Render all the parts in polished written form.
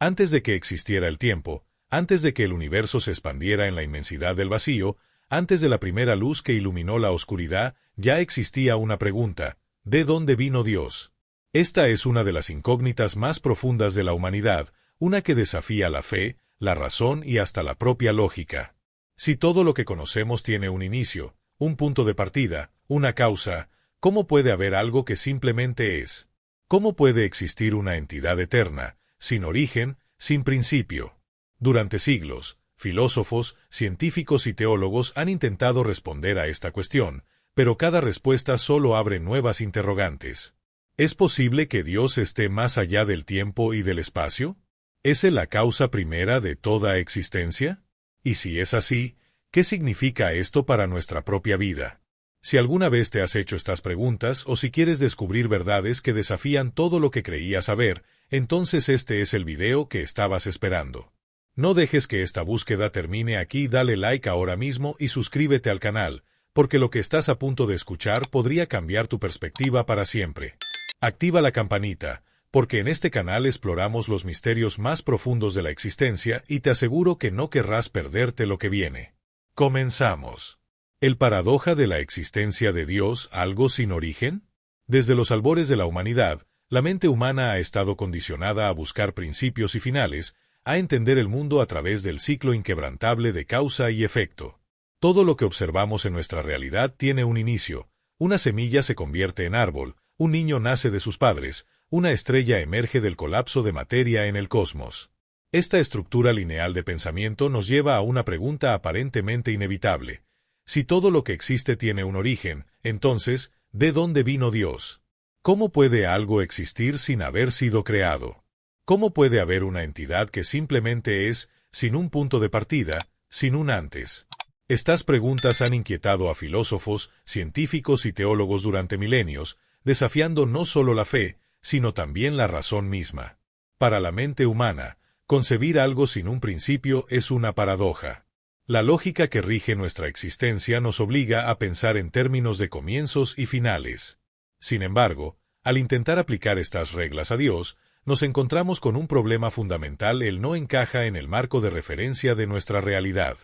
Antes de que existiera el tiempo, antes de que el universo se expandiera en la inmensidad del vacío, antes de la primera luz que iluminó la oscuridad, ya existía una pregunta: ¿de dónde vino Dios? Esta es una de las incógnitas más profundas de la humanidad, una que desafía la fe, la razón y hasta la propia lógica. Si todo lo que conocemos tiene un inicio, un punto de partida, una causa, ¿cómo puede haber algo que simplemente es? ¿Cómo puede existir una entidad eterna, sin origen, sin principio? Durante siglos, filósofos, científicos y teólogos han intentado responder a esta cuestión, pero cada respuesta solo abre nuevas interrogantes. ¿Es posible que Dios esté más allá del tiempo y del espacio? ¿Es Él la causa primera de toda existencia? Y si es así, ¿qué significa esto para nuestra propia vida? Si alguna vez te has hecho estas preguntas o si quieres descubrir verdades que desafían todo lo que creías saber, entonces este es el video que estabas esperando. No dejes que esta búsqueda termine aquí. Dale like ahora mismo y suscríbete al canal, porque lo que estás a punto de escuchar podría cambiar tu perspectiva para siempre. Activa la campanita, porque en este canal exploramos los misterios más profundos de la existencia y te aseguro que no querrás perderte lo que viene. Comenzamos. ¿El paradoja de la existencia de Dios, algo sin origen? Desde los albores de la humanidad, la mente humana ha estado condicionada a buscar principios y finales, a entender el mundo a través del ciclo inquebrantable de causa y efecto. Todo lo que observamos en nuestra realidad tiene un inicio. Una semilla se convierte en árbol, un niño nace de sus padres, una estrella emerge del colapso de materia en el cosmos. Esta estructura lineal de pensamiento nos lleva a una pregunta aparentemente inevitable. Si todo lo que existe tiene un origen, entonces, ¿de dónde vino Dios? ¿Cómo puede algo existir sin haber sido creado? ¿Cómo puede haber una entidad que simplemente es, sin un punto de partida, sin un antes? Estas preguntas han inquietado a filósofos, científicos y teólogos durante milenios, desafiando no solo la fe, sino también la razón misma. Para la mente humana, concebir algo sin un principio es una paradoja. La lógica que rige nuestra existencia nos obliga a pensar en términos de comienzos y finales. Sin embargo, al intentar aplicar estas reglas a Dios, nos encontramos con un problema fundamental: Él no encaja en el marco de referencia de nuestra realidad.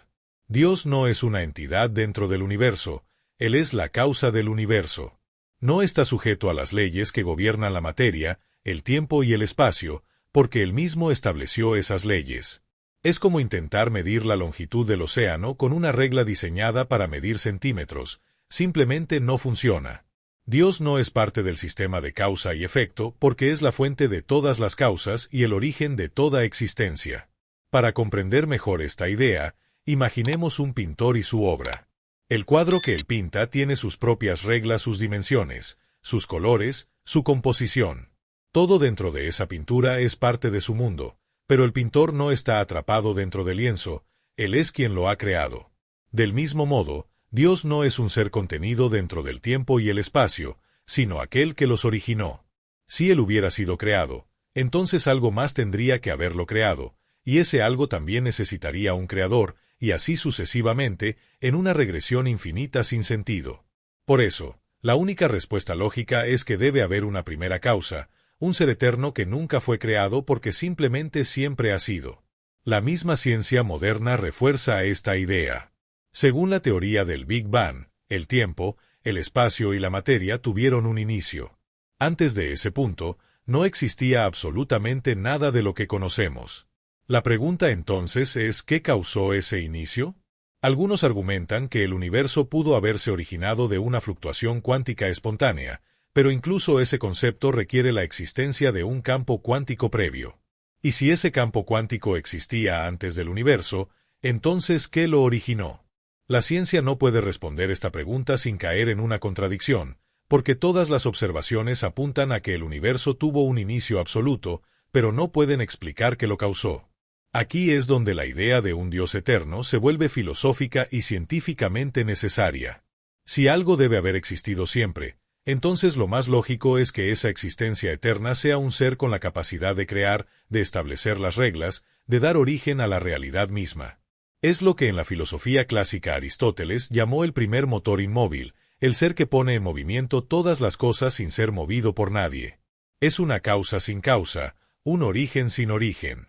Dios no es una entidad dentro del universo, Él es la causa del universo. No está sujeto a las leyes que gobiernan la materia, el tiempo y el espacio, porque Él mismo estableció esas leyes. Es como intentar medir la longitud del océano con una regla diseñada para medir centímetros. Simplemente no funciona. Dios no es parte del sistema de causa y efecto porque es la fuente de todas las causas y el origen de toda existencia. Para comprender mejor esta idea, imaginemos un pintor y su obra. El cuadro que él pinta tiene sus propias reglas, sus dimensiones, sus colores, su composición. Todo dentro de esa pintura es parte de su mundo, pero el pintor no está atrapado dentro del lienzo, él es quien lo ha creado. Del mismo modo, Dios no es un ser contenido dentro del tiempo y el espacio, sino aquel que los originó. Si él hubiera sido creado, entonces algo más tendría que haberlo creado, y ese algo también necesitaría un creador, y así sucesivamente, en una regresión infinita sin sentido. Por eso, la única respuesta lógica es que debe haber una primera causa, un ser eterno que nunca fue creado porque simplemente siempre ha sido. La misma ciencia moderna refuerza esta idea. Según la teoría del Big Bang, el tiempo, el espacio y la materia tuvieron un inicio. Antes de ese punto, no existía absolutamente nada de lo que conocemos. La pregunta entonces es: ¿qué causó ese inicio? Algunos argumentan que el universo pudo haberse originado de una fluctuación cuántica espontánea, pero incluso ese concepto requiere la existencia de un campo cuántico previo. Y si ese campo cuántico existía antes del universo, entonces ¿qué lo originó? La ciencia no puede responder esta pregunta sin caer en una contradicción, porque todas las observaciones apuntan a que el universo tuvo un inicio absoluto, pero no pueden explicar qué lo causó. Aquí es donde la idea de un Dios eterno se vuelve filosófica y científicamente necesaria. Si algo debe haber existido siempre, entonces lo más lógico es que esa existencia eterna sea un ser con la capacidad de crear, de establecer las reglas, de dar origen a la realidad misma. Es lo que en la filosofía clásica Aristóteles llamó el primer motor inmóvil, el ser que pone en movimiento todas las cosas sin ser movido por nadie. Es una causa sin causa, un origen sin origen.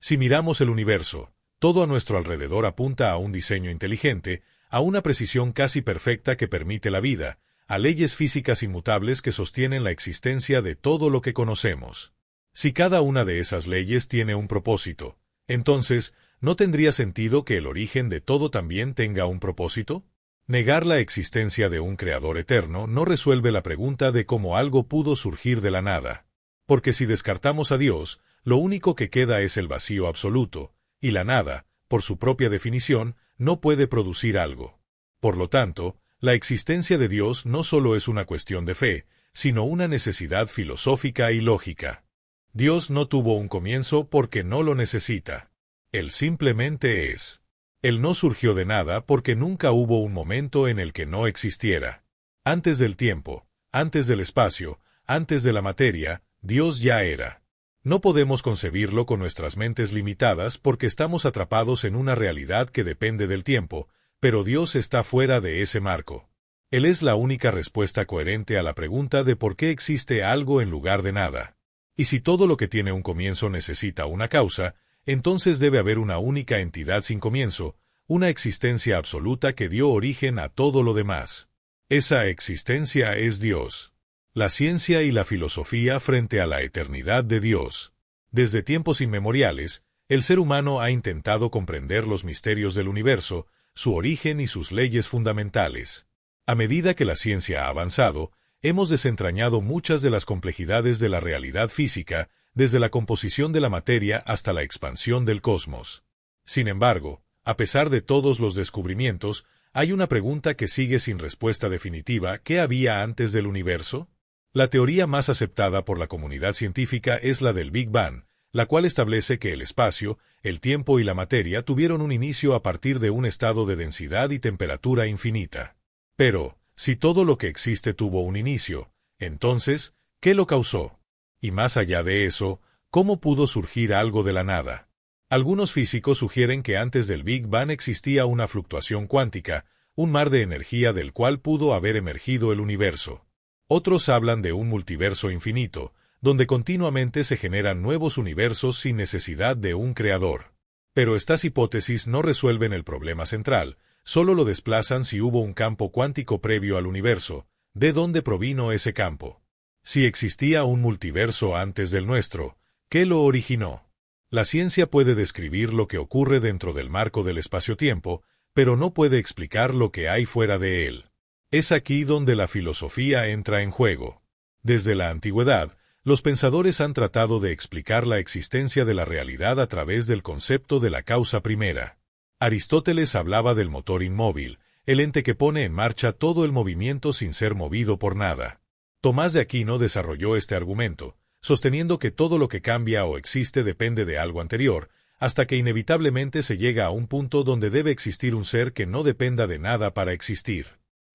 Si miramos el universo, todo a nuestro alrededor apunta a un diseño inteligente, a una precisión casi perfecta que permite la vida, a leyes físicas inmutables que sostienen la existencia de todo lo que conocemos. Si cada una de esas leyes tiene un propósito, entonces, ¿no tendría sentido que el origen de todo también tenga un propósito? Negar la existencia de un creador eterno no resuelve la pregunta de cómo algo pudo surgir de la nada. Porque si descartamos a Dios, lo único que queda es el vacío absoluto, y la nada, por su propia definición, no puede producir algo. Por lo tanto, la existencia de Dios no solo es una cuestión de fe, sino una necesidad filosófica y lógica. Dios no tuvo un comienzo porque no lo necesita. Él simplemente es. Él no surgió de nada porque nunca hubo un momento en el que no existiera. Antes del tiempo, antes del espacio, antes de la materia, Dios ya era. No podemos concebirlo con nuestras mentes limitadas porque estamos atrapados en una realidad que depende del tiempo, pero Dios está fuera de ese marco. Él es la única respuesta coherente a la pregunta de por qué existe algo en lugar de nada. Y si todo lo que tiene un comienzo necesita una causa, entonces debe haber una única entidad sin comienzo, una existencia absoluta que dio origen a todo lo demás. Esa existencia es Dios. La ciencia y la filosofía frente a la eternidad de Dios. Desde tiempos inmemoriales, el ser humano ha intentado comprender los misterios del universo, su origen y sus leyes fundamentales. A medida que la ciencia ha avanzado, hemos desentrañado muchas de las complejidades de la realidad física, desde la composición de la materia hasta la expansión del cosmos. Sin embargo, a pesar de todos los descubrimientos, hay una pregunta que sigue sin respuesta definitiva: ¿qué había antes del universo? La teoría más aceptada por la comunidad científica es la del Big Bang, la cual establece que el espacio, el tiempo y la materia tuvieron un inicio a partir de un estado de densidad y temperatura infinita. Pero, si todo lo que existe tuvo un inicio, entonces, ¿qué lo causó? Y más allá de eso, ¿cómo pudo surgir algo de la nada? Algunos físicos sugieren que antes del Big Bang existía una fluctuación cuántica, un mar de energía del cual pudo haber emergido el universo. Otros hablan de un multiverso infinito, donde continuamente se generan nuevos universos sin necesidad de un creador. Pero estas hipótesis no resuelven el problema central, solo lo desplazan si hubo un campo cuántico previo al universo. ¿De dónde provino ese campo? Si existía un multiverso antes del nuestro, ¿qué lo originó? La ciencia puede describir lo que ocurre dentro del marco del espacio-tiempo, pero no puede explicar lo que hay fuera de él. Es aquí donde la filosofía entra en juego. Desde la antigüedad, los pensadores han tratado de explicar la existencia de la realidad a través del concepto de la causa primera. Aristóteles hablaba del motor inmóvil, el ente que pone en marcha todo el movimiento sin ser movido por nada. Tomás de Aquino desarrolló este argumento, sosteniendo que todo lo que cambia o existe depende de algo anterior, hasta que inevitablemente se llega a un punto donde debe existir un ser que no dependa de nada para existir.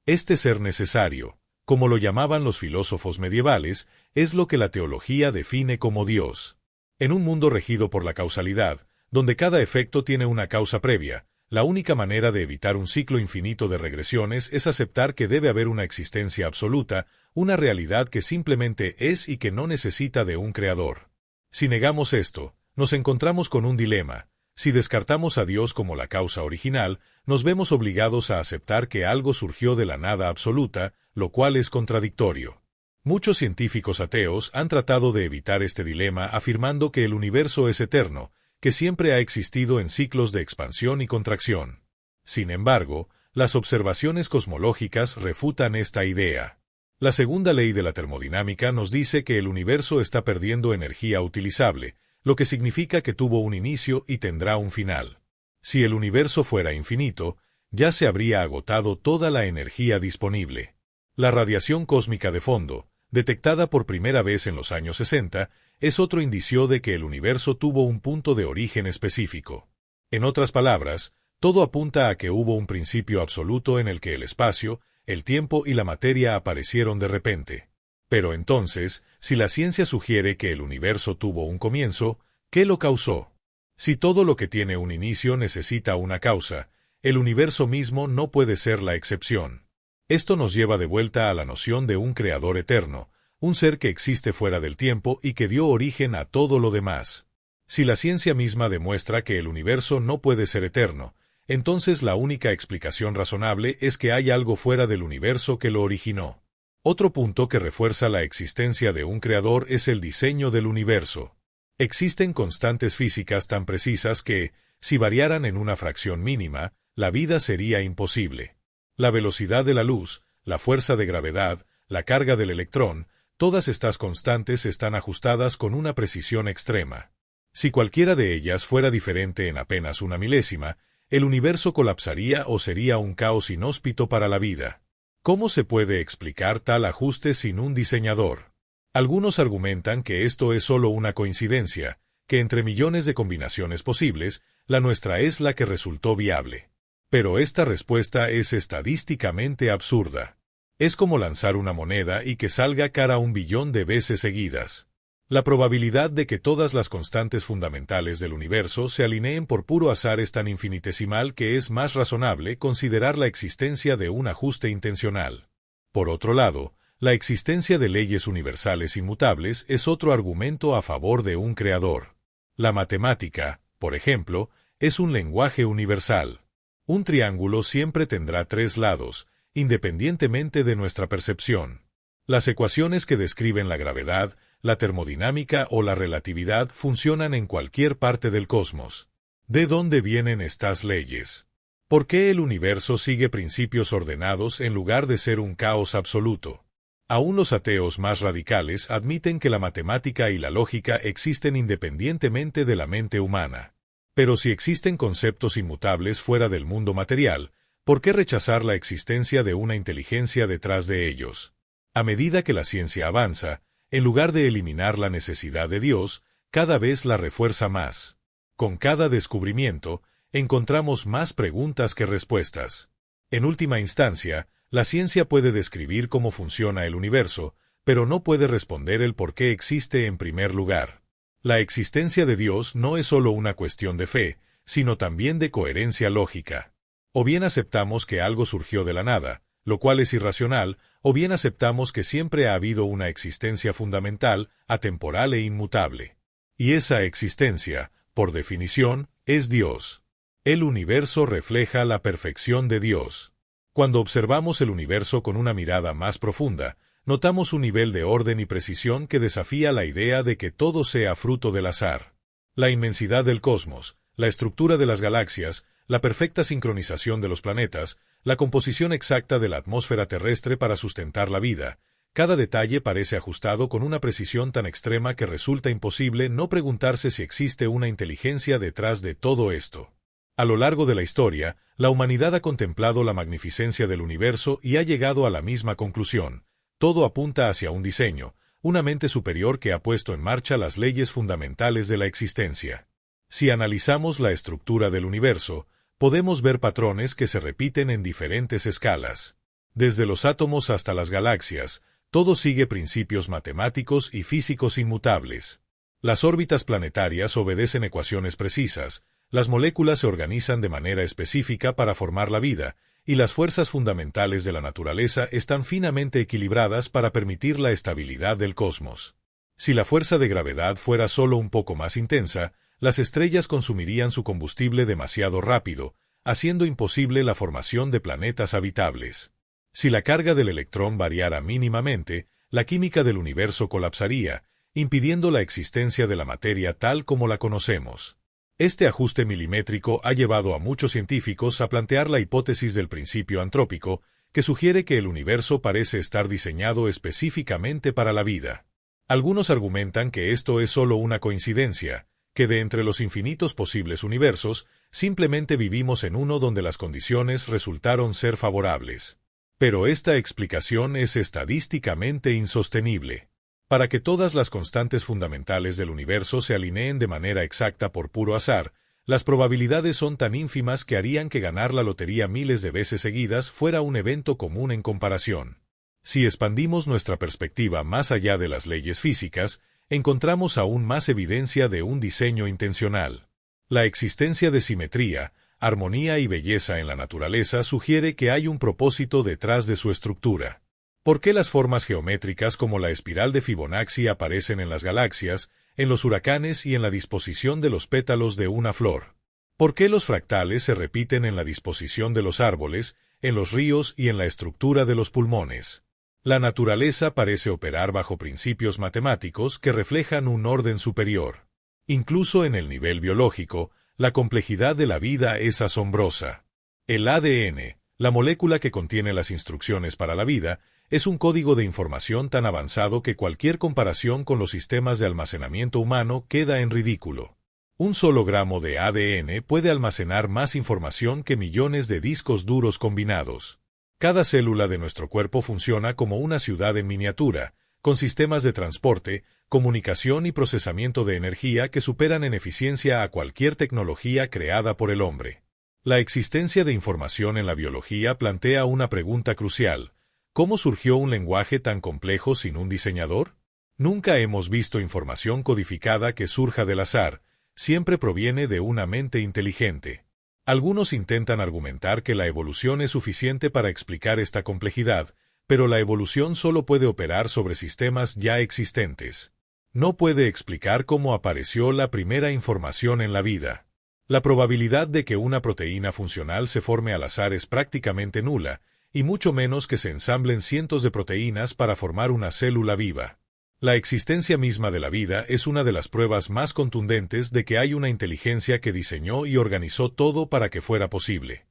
Este ser necesario, como lo llamaban los filósofos medievales, es lo que la teología define como Dios. En un mundo regido por la causalidad, donde cada efecto tiene una causa previa, la única manera de evitar un ciclo infinito de regresiones es aceptar que debe haber una existencia absoluta, una realidad que simplemente es y que no necesita de un creador. Si negamos esto, nos encontramos con un dilema. Si descartamos a Dios como la causa original, nos vemos obligados a aceptar que algo surgió de la nada absoluta, lo cual es contradictorio. Muchos científicos ateos han tratado de evitar este dilema afirmando que el universo es eterno, que siempre ha existido en ciclos de expansión y contracción. Sin embargo, las observaciones cosmológicas refutan esta idea. La segunda ley de la termodinámica nos dice que el universo está perdiendo energía utilizable, lo que significa que tuvo un inicio y tendrá un final. Si el universo fuera infinito, ya se habría agotado toda la energía disponible. La radiación cósmica de fondo, detectada por primera vez en los años 60, es otro indicio de que el universo tuvo un punto de origen específico. En otras palabras, todo apunta a que hubo un principio absoluto en el que el espacio, el tiempo y la materia aparecieron de repente. Pero entonces, si la ciencia sugiere que el universo tuvo un comienzo, ¿qué lo causó? Si todo lo que tiene un inicio necesita una causa, el universo mismo no puede ser la excepción. Esto nos lleva de vuelta a la noción de un creador eterno, un ser que existe fuera del tiempo y que dio origen a todo lo demás. Si la ciencia misma demuestra que el universo no puede ser eterno, entonces la única explicación razonable es que hay algo fuera del universo que lo originó. Otro punto que refuerza la existencia de un creador es el diseño del universo. Existen constantes físicas tan precisas que, si variaran en una fracción mínima, la vida sería imposible. La velocidad de la luz, la fuerza de gravedad, la carga del electrón, todas estas constantes están ajustadas con una precisión extrema. Si cualquiera de ellas fuera diferente en apenas una milésima, el universo colapsaría o sería un caos inhóspito para la vida. ¿Cómo se puede explicar tal ajuste sin un diseñador? Algunos argumentan que esto es solo una coincidencia, que entre millones de combinaciones posibles, la nuestra es la que resultó viable. Pero esta respuesta es estadísticamente absurda. Es como lanzar una moneda y que salga cara 1 billón de veces seguidas. La probabilidad de que todas las constantes fundamentales del universo se alineen por puro azar es tan infinitesimal que es más razonable considerar la existencia de un ajuste intencional. Por otro lado, la existencia de leyes universales inmutables es otro argumento a favor de un creador. La matemática, por ejemplo, es un lenguaje universal. Un triángulo siempre tendrá 3 lados, independientemente de nuestra percepción. Las ecuaciones que describen la gravedad, la termodinámica o la relatividad funcionan en cualquier parte del cosmos. ¿De dónde vienen estas leyes? ¿Por qué el universo sigue principios ordenados en lugar de ser un caos absoluto? Aún los ateos más radicales admiten que la matemática y la lógica existen independientemente de la mente humana. Pero si existen conceptos inmutables fuera del mundo material, ¿por qué rechazar la existencia de una inteligencia detrás de ellos? A medida que la ciencia avanza, en lugar de eliminar la necesidad de Dios, cada vez la refuerza más. Con cada descubrimiento, encontramos más preguntas que respuestas. En última instancia, la ciencia puede describir cómo funciona el universo, pero no puede responder el por qué existe en primer lugar. La existencia de Dios no es solo una cuestión de fe, sino también de coherencia lógica. O bien aceptamos que algo surgió de la nada, lo cual es irracional, o bien aceptamos que siempre ha habido una existencia fundamental, atemporal e inmutable. Y esa existencia, por definición, es Dios. El universo refleja la perfección de Dios. Cuando observamos el universo con una mirada más profunda, notamos un nivel de orden y precisión que desafía la idea de que todo sea fruto del azar. La inmensidad del cosmos, la estructura de las galaxias, la perfecta sincronización de los planetas, la composición exacta de la atmósfera terrestre para sustentar la vida, cada detalle parece ajustado con una precisión tan extrema que resulta imposible no preguntarse si existe una inteligencia detrás de todo esto. A lo largo de la historia, la humanidad ha contemplado la magnificencia del universo y ha llegado a la misma conclusión. Todo apunta hacia un diseño, una mente superior que ha puesto en marcha las leyes fundamentales de la existencia. Si analizamos la estructura del universo, podemos ver patrones que se repiten en diferentes escalas. Desde los átomos hasta las galaxias, todo sigue principios matemáticos y físicos inmutables. Las órbitas planetarias obedecen ecuaciones precisas, las moléculas se organizan de manera específica para formar la vida, y las fuerzas fundamentales de la naturaleza están finamente equilibradas para permitir la estabilidad del cosmos. Si la fuerza de gravedad fuera solo un poco más intensa, las estrellas consumirían su combustible demasiado rápido, haciendo imposible la formación de planetas habitables. Si la carga del electrón variara mínimamente, la química del universo colapsaría, impidiendo la existencia de la materia tal como la conocemos. Este ajuste milimétrico ha llevado a muchos científicos a plantear la hipótesis del principio antrópico, que sugiere que el universo parece estar diseñado específicamente para la vida. Algunos argumentan que esto es solo una coincidencia, que de entre los infinitos posibles universos, simplemente vivimos en uno donde las condiciones resultaron ser favorables. Pero esta explicación es estadísticamente insostenible. Para que todas las constantes fundamentales del universo se alineen de manera exacta por puro azar, las probabilidades son tan ínfimas que harían que ganar la lotería miles de veces seguidas fuera un evento común en comparación. Si expandimos nuestra perspectiva más allá de las leyes físicas, encontramos aún más evidencia de un diseño intencional. La existencia de simetría, armonía y belleza en la naturaleza sugiere que hay un propósito detrás de su estructura. ¿Por qué las formas geométricas como la espiral de Fibonacci aparecen en las galaxias, en los huracanes y en la disposición de los pétalos de una flor. ¿Por qué los fractales se repiten en la disposición de los árboles, en los ríos y en la estructura de los pulmones? La naturaleza parece operar bajo principios matemáticos que reflejan un orden superior. Incluso en el nivel biológico, la complejidad de la vida es asombrosa. El ADN, la molécula que contiene las instrucciones para la vida, es un código de información tan avanzado que cualquier comparación con los sistemas de almacenamiento humano queda en ridículo. Un solo gramo de ADN puede almacenar más información que millones de discos duros combinados. Cada célula de nuestro cuerpo funciona como una ciudad en miniatura, con sistemas de transporte, comunicación y procesamiento de energía que superan en eficiencia a cualquier tecnología creada por el hombre. La existencia de información en la biología plantea una pregunta crucial: ¿cómo surgió un lenguaje tan complejo sin un diseñador? Nunca hemos visto información codificada que surja del azar, siempre proviene de una mente inteligente. Algunos intentan argumentar que la evolución es suficiente para explicar esta complejidad, pero la evolución solo puede operar sobre sistemas ya existentes. No puede explicar cómo apareció la primera información en la vida. La probabilidad de que una proteína funcional se forme al azar es prácticamente nula, y mucho menos que se ensamblen cientos de proteínas para formar una célula viva. La existencia misma de la vida es una de las pruebas más contundentes de que hay una inteligencia que diseñó y organizó todo para que fuera posible.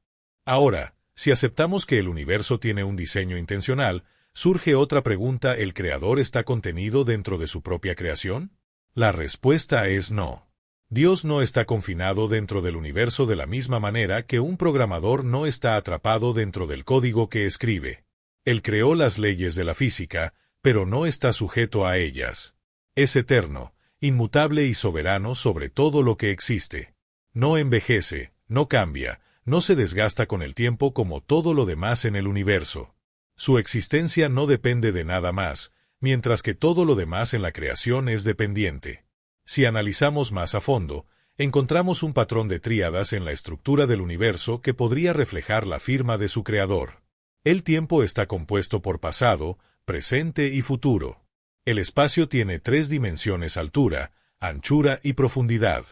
Ahora, si aceptamos que el universo tiene un diseño intencional, surge otra pregunta: ¿el creador está contenido dentro de su propia creación? La respuesta es no. Dios no está confinado dentro del universo de la misma manera que un programador no está atrapado dentro del código que escribe. Él creó las leyes de la física, pero no está sujeto a ellas. Es eterno, inmutable y soberano sobre todo lo que existe. No envejece, no cambia, no se desgasta con el tiempo como todo lo demás en el universo. Su existencia no depende de nada más, mientras que todo lo demás en la creación es dependiente. Si analizamos más a fondo, encontramos un patrón de tríadas en la estructura del universo que podría reflejar la firma de su creador. El tiempo está compuesto por pasado, presente y futuro. El espacio tiene 3 dimensiones: altura, anchura y profundidad.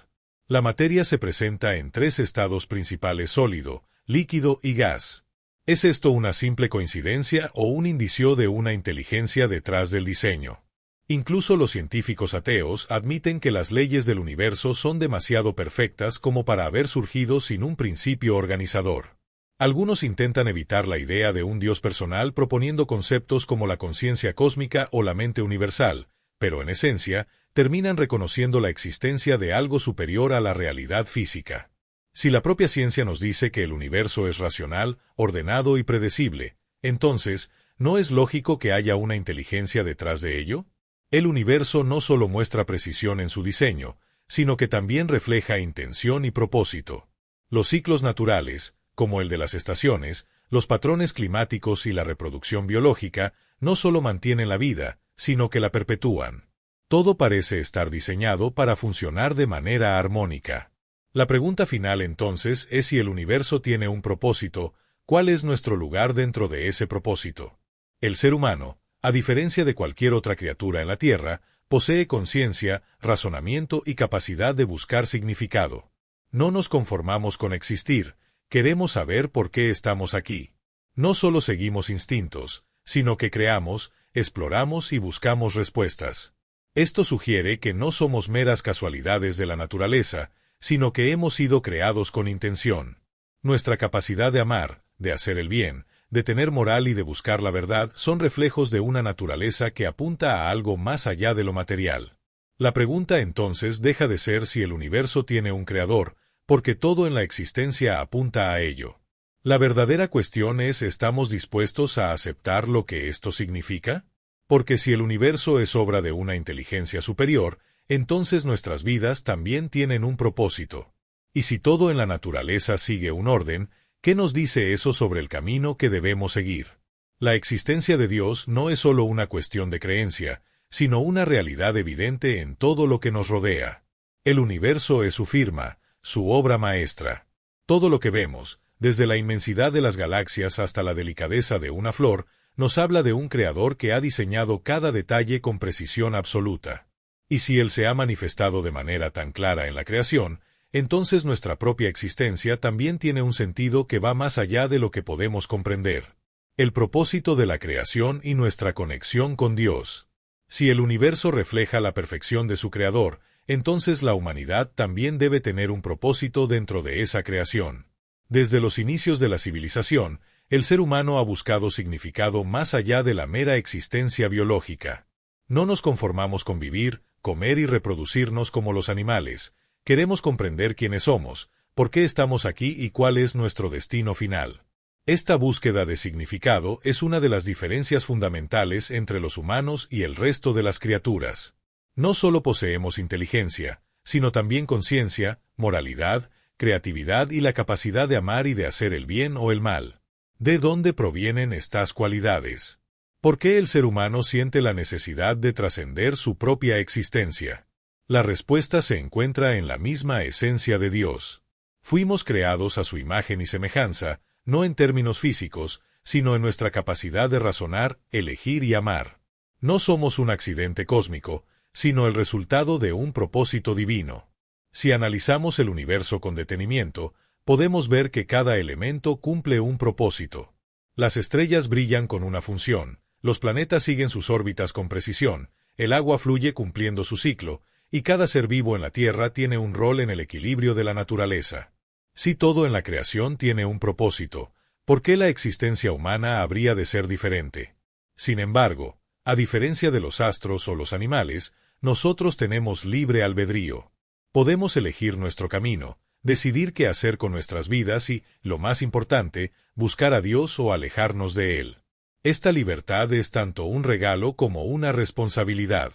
La materia se presenta en 3 estados principales: sólido, líquido y gas. ¿Es esto una simple coincidencia o un indicio de una inteligencia detrás del diseño? Incluso los científicos ateos admiten que las leyes del universo son demasiado perfectas como para haber surgido sin un principio organizador. Algunos intentan evitar la idea de un Dios personal proponiendo conceptos como la conciencia cósmica o la mente universal, pero en esencia, terminan reconociendo la existencia de algo superior a la realidad física. Si la propia ciencia nos dice que el universo es racional, ordenado y predecible, entonces, ¿no es lógico que haya una inteligencia detrás de ello? El universo no solo muestra precisión en su diseño, sino que también refleja intención y propósito. Los ciclos naturales, como el de las estaciones, los patrones climáticos y la reproducción biológica, no solo mantienen la vida, sino que la perpetúan. Todo parece estar diseñado para funcionar de manera armónica. La pregunta final entonces es: si el universo tiene un propósito, ¿cuál es nuestro lugar dentro de ese propósito? El ser humano, a diferencia de cualquier otra criatura en la Tierra, posee conciencia, razonamiento y capacidad de buscar significado. No nos conformamos con existir, queremos saber por qué estamos aquí. No solo seguimos instintos, sino que creamos, exploramos y buscamos respuestas. Esto sugiere que no somos meras casualidades de la naturaleza, sino que hemos sido creados con intención. Nuestra capacidad de amar, de hacer el bien, de tener moral y de buscar la verdad son reflejos de una naturaleza que apunta a algo más allá de lo material. La pregunta entonces deja de ser si el universo tiene un creador, porque todo en la existencia apunta a ello. La verdadera cuestión es: ¿estamos dispuestos a aceptar lo que esto significa? Porque si el universo es obra de una inteligencia superior, entonces nuestras vidas también tienen un propósito. Y si todo en la naturaleza sigue un orden, ¿qué nos dice eso sobre el camino que debemos seguir? La existencia de Dios no es solo una cuestión de creencia, sino una realidad evidente en todo lo que nos rodea. El universo es su firma, su obra maestra. Todo lo que vemos, desde la inmensidad de las galaxias hasta la delicadeza de una flor, nos habla de un creador que ha diseñado cada detalle con precisión absoluta. Y si Él se ha manifestado de manera tan clara en la creación, entonces nuestra propia existencia también tiene un sentido que va más allá de lo que podemos comprender. El propósito de la creación y nuestra conexión con Dios. Si el universo refleja la perfección de su Creador, entonces la humanidad también debe tener un propósito dentro de esa creación. Desde los inicios de la civilización, el ser humano ha buscado significado más allá de la mera existencia biológica. No nos conformamos con vivir, comer y reproducirnos como los animales. Queremos comprender quiénes somos, por qué estamos aquí y cuál es nuestro destino final. Esta búsqueda de significado es una de las diferencias fundamentales entre los humanos y el resto de las criaturas. No solo poseemos inteligencia, sino también conciencia, moralidad, creatividad y la capacidad de amar y de hacer el bien o el mal. ¿De dónde provienen estas cualidades? ¿Por qué el ser humano siente la necesidad de trascender su propia existencia? La respuesta se encuentra en la misma esencia de Dios. Fuimos creados a su imagen y semejanza, no en términos físicos, sino en nuestra capacidad de razonar, elegir y amar. No somos un accidente cósmico, sino el resultado de un propósito divino. Si analizamos el universo con detenimiento, podemos ver que cada elemento cumple un propósito. Las estrellas brillan con una función, los planetas siguen sus órbitas con precisión, el agua fluye cumpliendo su ciclo, y cada ser vivo en la Tierra tiene un rol en el equilibrio de la naturaleza. Si todo en la creación tiene un propósito, ¿por qué la existencia humana habría de ser diferente? Sin embargo, a diferencia de los astros o los animales, nosotros tenemos libre albedrío. Podemos elegir nuestro camino, decidir qué hacer con nuestras vidas y, lo más importante, buscar a Dios o alejarnos de Él. Esta libertad es tanto un regalo como una responsabilidad.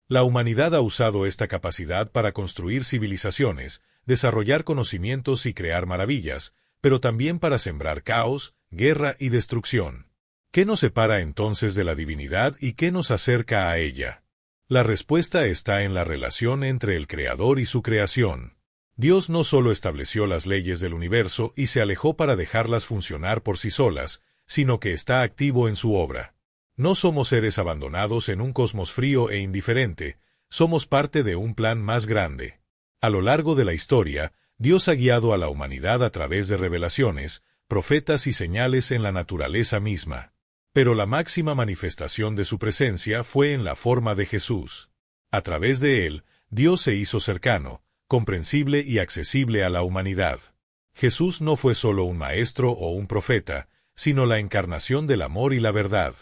La humanidad ha usado esta capacidad para construir civilizaciones, desarrollar conocimientos y crear maravillas, pero también para sembrar caos, guerra y destrucción. ¿Qué nos separa entonces de la divinidad y qué nos acerca a ella? La respuesta está en la relación entre el Creador y su creación. Dios no solo estableció las leyes del universo y se alejó para dejarlas funcionar por sí solas, sino que está activo en su obra. No somos seres abandonados en un cosmos frío e indiferente, somos parte de un plan más grande. A lo largo de la historia, Dios ha guiado a la humanidad a través de revelaciones, profetas y señales en la naturaleza misma. Pero la máxima manifestación de su presencia fue en la forma de Jesús. A través de él, Dios se hizo cercano, comprensible y accesible a la humanidad. Jesús no fue solo un maestro o un profeta, sino la encarnación del amor y la verdad.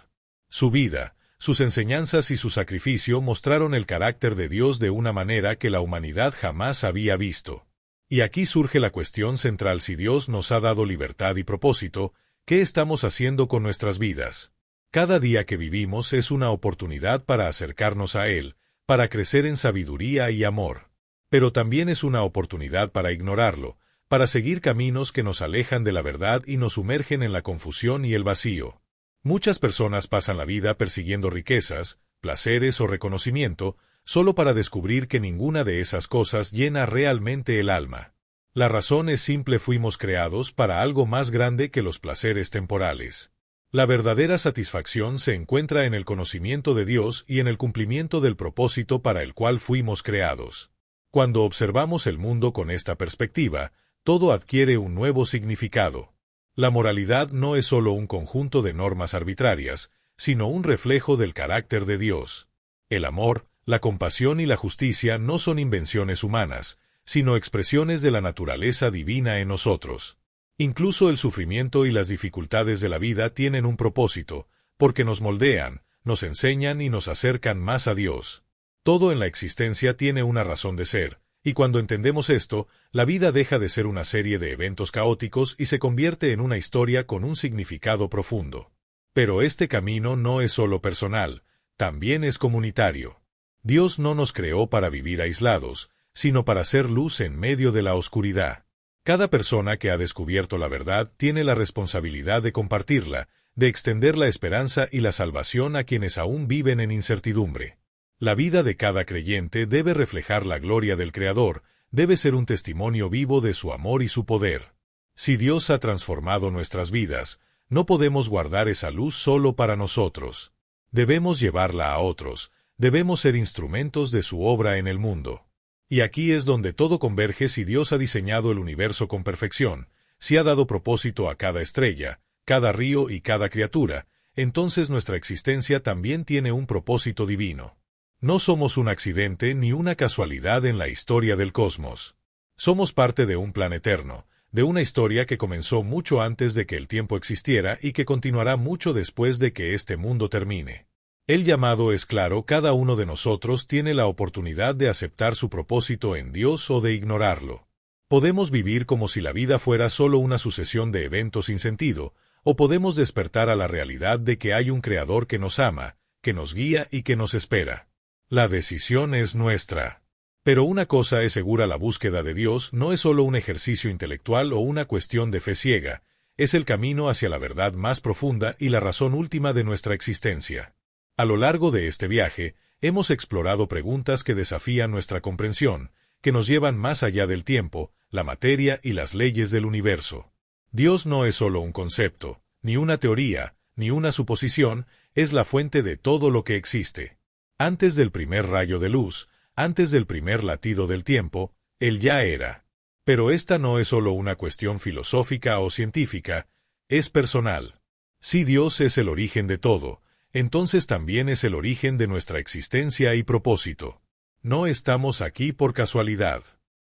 Su vida, sus enseñanzas y su sacrificio mostraron el carácter de Dios de una manera que la humanidad jamás había visto. Y aquí surge la cuestión central: si Dios nos ha dado libertad y propósito, ¿qué estamos haciendo con nuestras vidas? Cada día que vivimos es una oportunidad para acercarnos a Él, para crecer en sabiduría y amor. Pero también es una oportunidad para ignorarlo, para seguir caminos que nos alejan de la verdad y nos sumergen en la confusión y el vacío. Muchas personas pasan la vida persiguiendo riquezas, placeres o reconocimiento, solo para descubrir que ninguna de esas cosas llena realmente el alma. La razón es simple: fuimos creados para algo más grande que los placeres temporales. La verdadera satisfacción se encuentra en el conocimiento de Dios y en el cumplimiento del propósito para el cual fuimos creados. Cuando observamos el mundo con esta perspectiva, todo adquiere un nuevo significado. La moralidad no es solo un conjunto de normas arbitrarias, sino un reflejo del carácter de Dios. El amor, la compasión y la justicia no son invenciones humanas, sino expresiones de la naturaleza divina en nosotros. Incluso el sufrimiento y las dificultades de la vida tienen un propósito, porque nos moldean, nos enseñan y nos acercan más a Dios. Todo en la existencia tiene una razón de ser, y cuando entendemos esto, la vida deja de ser una serie de eventos caóticos y se convierte en una historia con un significado profundo. Pero este camino no es solo personal, también es comunitario. Dios no nos creó para vivir aislados, sino para ser luz en medio de la oscuridad. Cada persona que ha descubierto la verdad tiene la responsabilidad de compartirla, de extender la esperanza y la salvación a quienes aún viven en incertidumbre. La vida de cada creyente debe reflejar la gloria del Creador, debe ser un testimonio vivo de su amor y su poder. Si Dios ha transformado nuestras vidas, no podemos guardar esa luz solo para nosotros. Debemos llevarla a otros, debemos ser instrumentos de su obra en el mundo. Y aquí es donde todo converge. Si Dios ha diseñado el universo con perfección, si ha dado propósito a cada estrella, cada río y cada criatura, entonces nuestra existencia también tiene un propósito divino. No somos un accidente ni una casualidad en la historia del cosmos. Somos parte de un plan eterno, de una historia que comenzó mucho antes de que el tiempo existiera y que continuará mucho después de que este mundo termine. El llamado es claro: cada uno de nosotros tiene la oportunidad de aceptar su propósito en Dios o de ignorarlo. Podemos vivir como si la vida fuera solo una sucesión de eventos sin sentido, o podemos despertar a la realidad de que hay un Creador que nos ama, que nos guía y que nos espera. La decisión es nuestra. Pero una cosa es segura: la búsqueda de Dios no es solo un ejercicio intelectual o una cuestión de fe ciega, es el camino hacia la verdad más profunda y la razón última de nuestra existencia. A lo largo de este viaje, hemos explorado preguntas que desafían nuestra comprensión, que nos llevan más allá del tiempo, la materia y las leyes del universo. Dios no es solo un concepto, ni una teoría, ni una suposición, es la fuente de todo lo que existe. Antes del primer rayo de luz, antes del primer latido del tiempo, Él ya era. Pero esta no es solo una cuestión filosófica o científica, es personal. Si Dios es el origen de todo, entonces también es el origen de nuestra existencia y propósito. No estamos aquí por casualidad.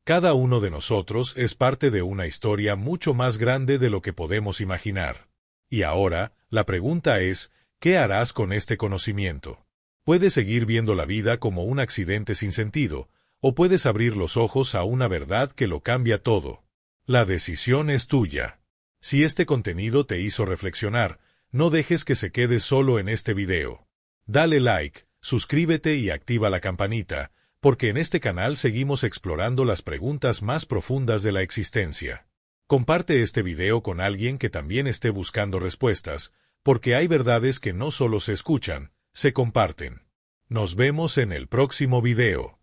Cada uno de nosotros es parte de una historia mucho más grande de lo que podemos imaginar. Y ahora, la pregunta es, ¿qué harás con este conocimiento? Puedes seguir viendo la vida como un accidente sin sentido, o puedes abrir los ojos a una verdad que lo cambia todo. La decisión es tuya. Si este contenido te hizo reflexionar, no dejes que se quede solo en este video. Dale like, suscríbete y activa la campanita, porque en este canal seguimos explorando las preguntas más profundas de la existencia. Comparte este video con alguien que también esté buscando respuestas, porque hay verdades que no solo se escuchan, se comparten. Nos vemos en el próximo video.